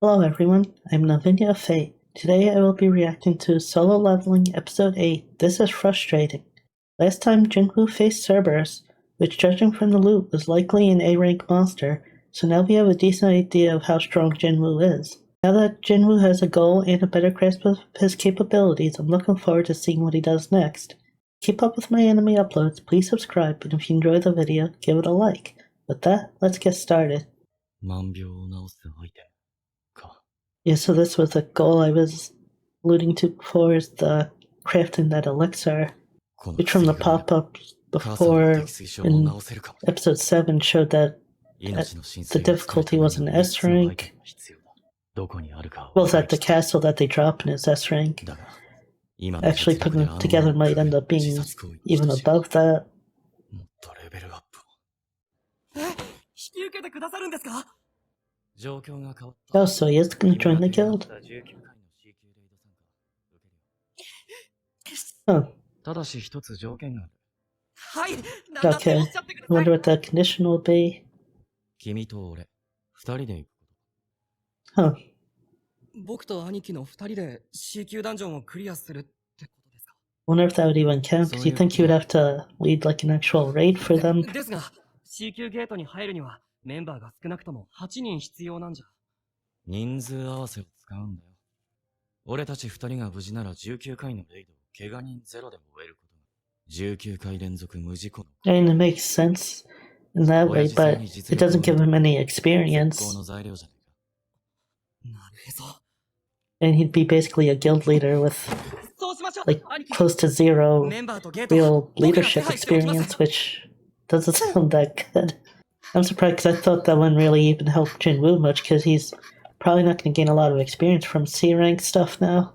Hello everyone, I'm Lavinia of Fate. Today I will be reacting to Solo Leveling Episode 8, This is Frustrating. Last time Jinwoo faced Cerberus, which judging from the loot was likely an A-rank monster, so now we have a decent idea of how strong Jinwoo is. Now that Jinwoo has a goal and a better grasp of his capabilities, I'm looking forward to seeing what he does next. Keep up with my anime uploads, please subscribe, and if you enjoy the video, give it a like. With that, let's get started. Yeah, so this was a goal I was alluding to before, is the crafting that elixir, which from the pop-up before in episode 7 showed that the difficulty was an S rank. Well, that the castle that they drop in is S rank. Actually putting it together might end up being even above that. Oh, so he is going to join the guild? Oh. Okay, I wonder what that condition will be. Huh. Wonder if that would even count, because you'd think you would have to lead like an actual raid for them. I mean, it makes sense in that way, but it doesn't give him any experience. And he'd be basically a guild leader with like close to zero real leadership experience, which doesn't sound that good. I'm surprised because I thought that wouldn't really even help Jinwoo much, because he's probably not going to gain a lot of experience from C rank stuff now.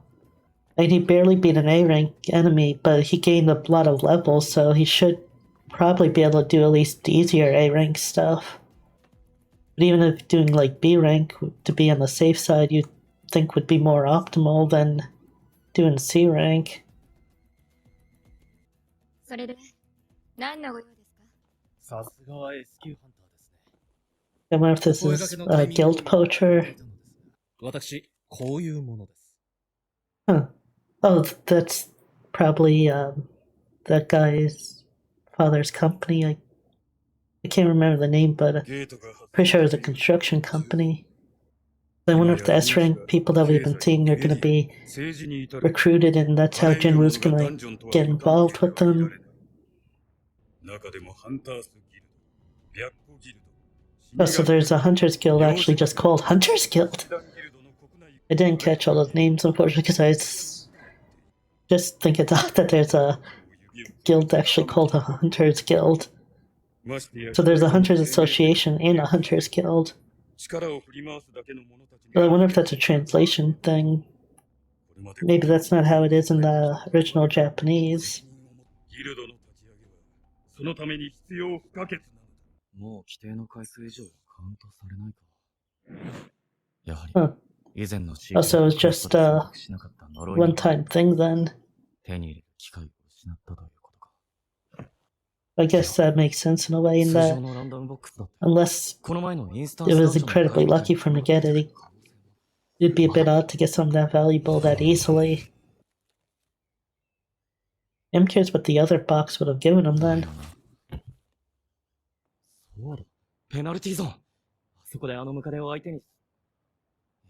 And he barely beat an A rank enemy, but he gained a lot of levels, so he should probably be able to do at least easier A rank stuff. But even if doing like B rank to be on the safe side, you'd think would be more optimal than doing C rank. I wonder if this is a guild poacher. Huh. Oh, that's probably that guy's father's company. I can't remember the name, but pretty sure it was a construction company. I wonder if the S-rank people that we've been seeing are going to be recruited, and that's how Jinwoo's going to get involved with them. Oh, so there's a Hunters Guild actually just called Hunters Guild. I didn't catch all those names, unfortunately, because I just think it's odd that there's a guild actually called a Hunters Guild. So there's a Hunters Association and a Hunters Guild. Well, I wonder if that's a translation thing. Maybe that's not how it is in the original Japanese. Huh. Oh, so it's just a one-time thing then. I guess that makes sense in a way, in that unless it was incredibly lucky for him to get it, it'd be a bit odd to get something that valuable that easily. I'm curious what the other box would have given him then.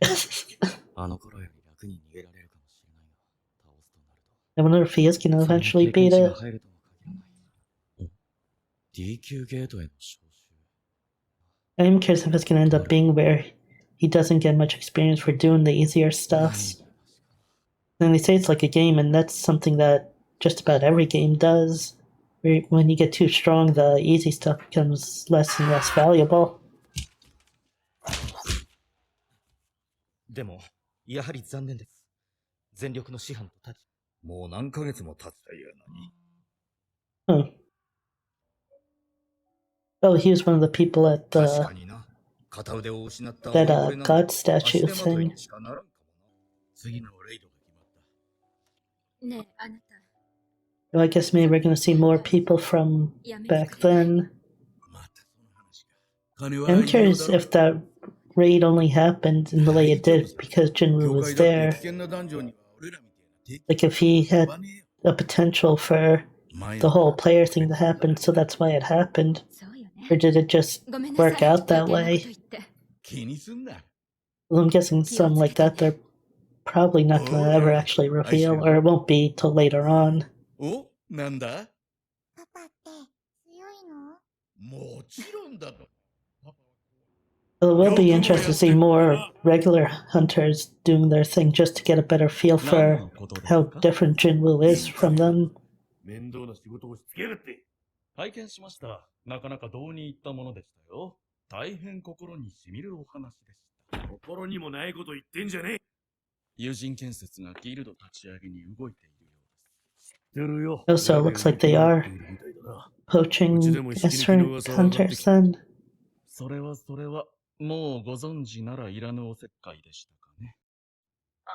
I wonder if he is going to eventually beat it. I'm curious if it's going to end up being where he doesn't get much experience for doing the easier stuffs. And they say it's like a game, and that's something that just about every game does. When you get too strong, the easy stuff becomes less and less valuable. Oh, he was one of the people at that god statue thing. Well, I guess maybe we're going to see more people from back then. I'm curious if that raid only happened in the way it did because Jinwoo was there. Like, if he had a potential for the whole player thing to happen, so that's why it happened? Or did it just work out that way? Well, I'm guessing something like that they're probably not going to ever actually reveal, or it won't be till later on. Well, it will be interesting to see more regular hunters doing their thing just to get a better feel for how different Jinwoo is from them. 面倒な仕事をしつけるって。拝見しました。なかなかどうにいったものでしたよ。大変心にしみるお話でした。心にもないこと言ってんじゃねえ。友人建設がギルド立ち上げに動いているようです。知ってるよ。Also, it looks like they are poaching S-rank hunters then. それはもうご存知ならいらぬおせっかいでしたかね。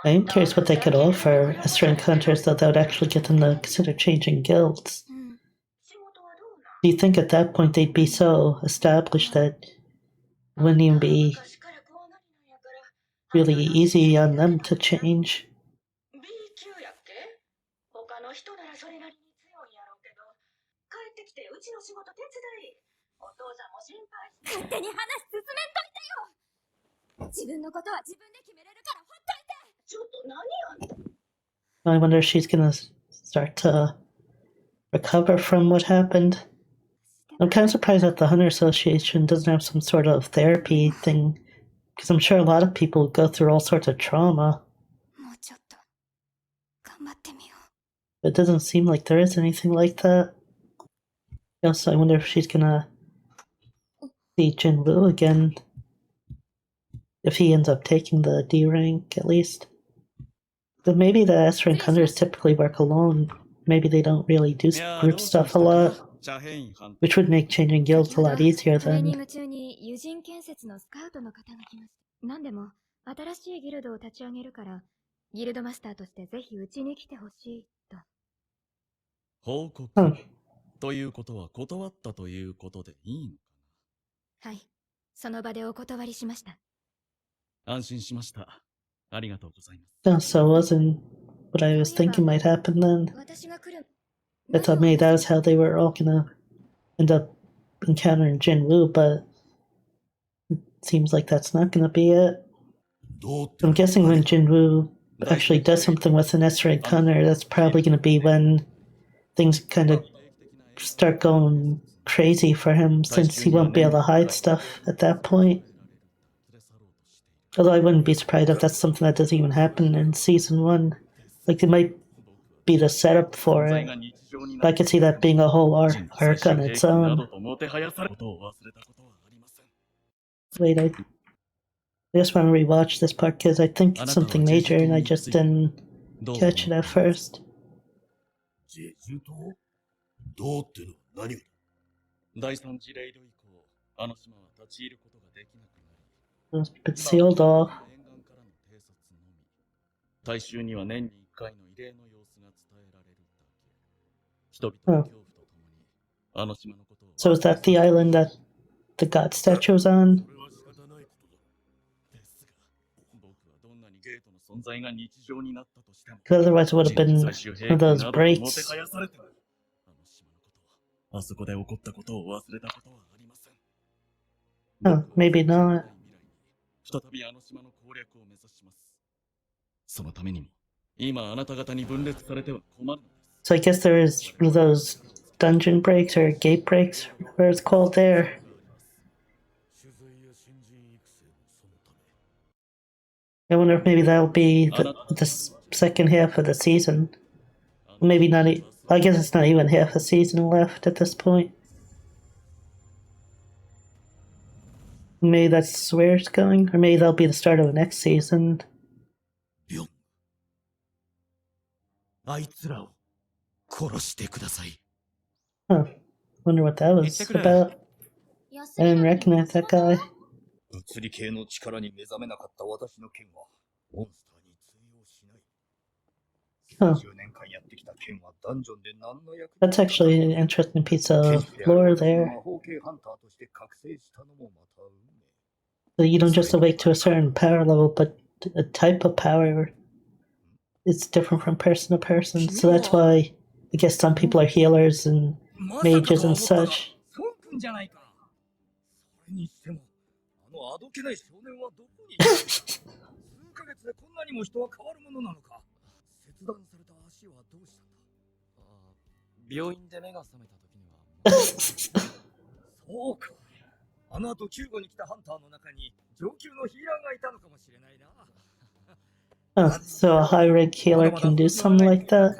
I'm curious what they could offer S-rank hunters that would actually get them to consider changing guilds. Do you think at that point they'd be so established that it wouldn't even be really easy on them to change? I wonder if she's gonna start to recover from what happened. I'm kind of surprised that the Hunter Association doesn't have some sort of therapy thing, because I'm sure a lot of people go through all sorts of trauma. But it doesn't seem like there is anything like that. Also, I wonder if she's gonna see Jinwoo again. If he ends up taking the D rank, at least. But maybe the S rank hunters typically work alone. Maybe they don't really do group stuff a lot, which would make changing guilds a lot easier then. Huh. ということは断ったということでいいのかな。はい、その場でお断りしました。安心しました。ありがとうございます。No, so it wasn't what I was thinking might happen then. I thought maybe that was how they were all gonna end up encountering Jinwoo, but it seems like that's not gonna be it. I'm guessing when Jinwoo actually does something with an S-rank hunter, that's probably gonna be when things kind of start going crazy for him, since he won't be able to hide stuff at that point. Although I wouldn't be surprised if that's something that doesn't even happen in Season 1. Like, it might be the setup for it. But I could see that being a whole arc on its own. Wait, I just want to rewatch this part because I think it's something major and I just didn't catch it at first. It's been sealed off. 大衆には年に1回の異例の様子が伝えられるだけ。人々の恐怖とともにあの島のことを。So is that the island that the god statue was on? Because otherwise it would have been one of those breaks. あそこで起こったことを忘れたことはありません。 Oh, maybe not. 再びあの島の攻略を目指します。そのためにも今あなた方に分裂されては困るのです。 So I guess there is one of those dungeon breaks or gate breaks, whatever it's called there. I wonder if maybe that'll be the second half of the season. Maybe not. I guess it's not even half a season left at this point. Maybe that's where it's going, or maybe that'll be the start of the next season. Huh. Wonder what that was about. I didn't recognize that guy. 物理系の力に目覚めなかった私の剣はモンスターに通用しない。 Huh. That's actually an interesting piece of lore there. So you don't just awake to a certain power level, but a type of power is different from person to person. So that's why I guess some people are healers and mages and such. それにしても、あどけない少年はどこにいる？数ヶ月でこんなにも人は変わるものなのか？切断された足はどうしたんだ？病院で目が覚めた時にはそうか。後救護に来たハンターの中に上級のヒーラーがいたのかもしれないな。Oh, so a high rank healer can do something like that?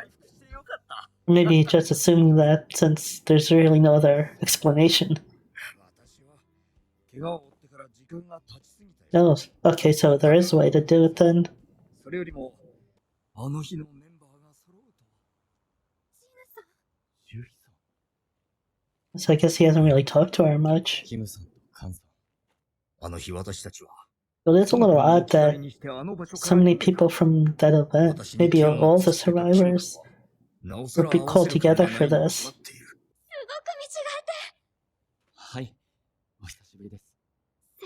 Maybe he's just assuming that since there's really no other explanation. Oh, okay, so there is a way to do it then. So I guess he hasn't really talked to her much. Well, it's a little odd that so many people from that event, maybe all the survivors, would be called together for this.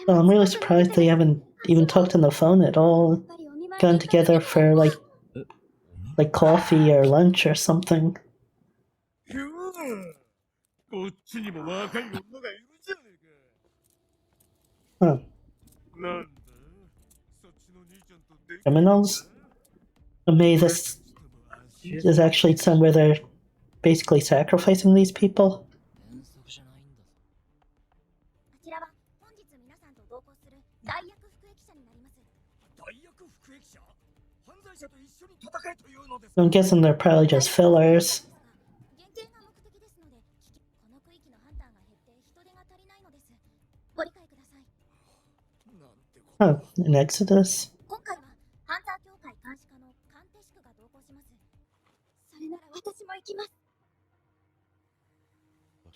Well, I'm really surprised they haven't even talked on the phone at all. Gotten together for like coffee or lunch or something. Huh. Criminals? Or maybe this is actually somewhere they're basically sacrificing these people. I'm guessing they're probably just fillers. Oh, an Exodus?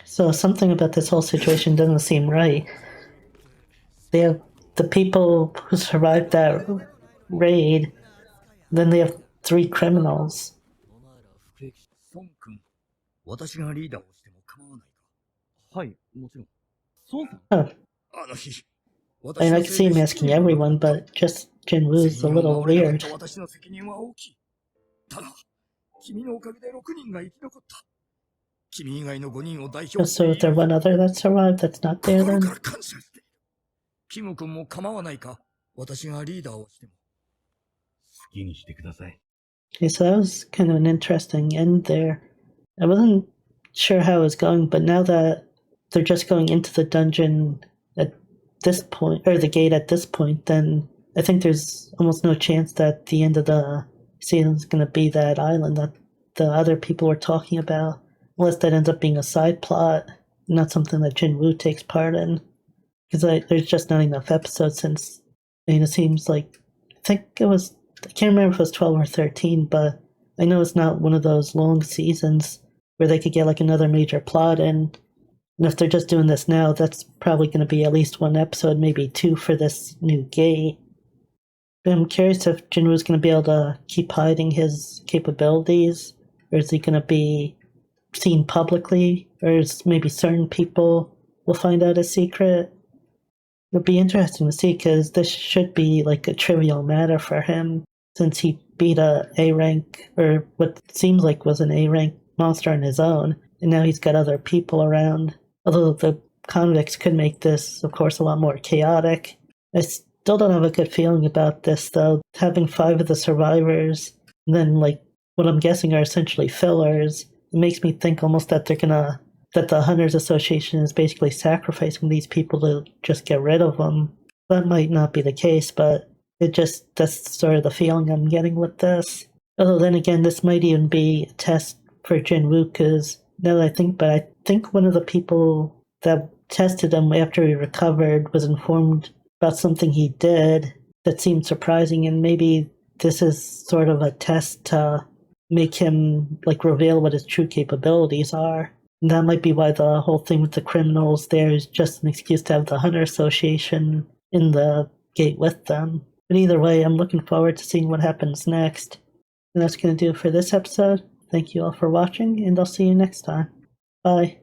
So something about this whole situation doesn't seem right. They have the people who survived that raid, then they have 3 criminals. Huh. I mean, I can see him asking everyone, but just Jinwoo's a little weird. So is there one other that survived that's not there then? Okay, so that was kind of an interesting end there. I wasn't sure how it was going, but now that they're just going into the dungeon at this point, or the gate at this point, then I think there's almost no chance that the end of the season is going to be that island that the other people were talking about, unless that ends up being a side plot, not something that Jinwoo takes part in. Because there's just not enough episodes since, I mean, it seems like, I can't remember if it was 12 or 13, but I know it's not one of those long seasons where they could get like another major plot in. And if they're just doing this now, that's probably going to be at least 1 episode, maybe 2 for this new gate. But I'm curious if Jinwoo's going to be able to keep hiding his capabilities, or is he going to be seen publicly, or is maybe certain people will find out his secret? It'll be interesting to see, because this should be like a trivial matter for him, since he beat a A-rank, or what seems like was an A-rank monster on his own, and now he's got other people around. Although the convicts could make this, of course, a lot more chaotic. I still don't have a good feeling about this, though. Having 5 of the survivors, and then, like, what I'm guessing are essentially fillers, it makes me think almost that that the Hunters Association is basically sacrificing these people to just get rid of them. That might not be the case, but that's sort of the feeling I'm getting with this. Although then again, this might even be a test for Jinwoo, because now that I think one of the people that tested him after he recovered was informed about something he did that seemed surprising, and maybe this is sort of a test to make him like reveal what his true capabilities are. And that might be why the whole thing with the criminals there is just an excuse to have the Hunter Association in the gate with them. But either way, I'm looking forward to seeing what happens next. And that's going to do it for this episode. Thank you all for watching, and I'll see you next time. Bye.